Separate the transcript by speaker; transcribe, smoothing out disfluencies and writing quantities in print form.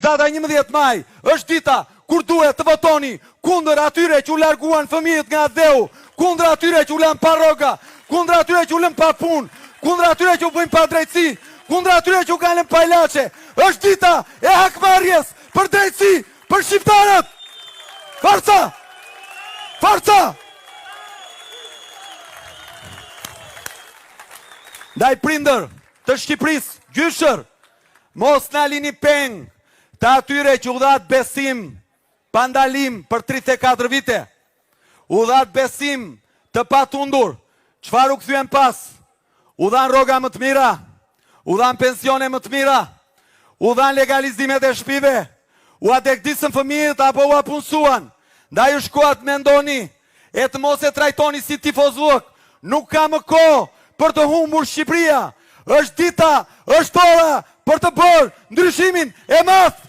Speaker 1: data 11 maj, është dita kur duhet të votoni kundër atyre që u larguan fëmijët nga dheu, kundër atyre që u lën pa rroga, kundër atyre që u lën pa punë, kundër atyre që u bëjnë pa drejtësi, kundër atyre që u kanë pa ilaçe. Është dita e hakmarrjes për drejtësi për shqiptarët. Forca! Forca! Ndaj prindër të Shqipërisë, gjyshër, mos na lini peng të atyre që u dhat besim pa ndalim për 34 vite. U dhat besim të patundur. Çfarë u kthyen pas? U dhan rroga më të mira, u dhan pensione më të mira, u dhan legalizimet e shtëpive, u adekdisën fëmijët apo u apunsuan. Ndaj u shkuat mendoni e të mos e trajtoni si tifozllok. Nuk ka më kohë për të humbur Shqipëria. Është dita, është ora për të bërë ndryshimin e madh.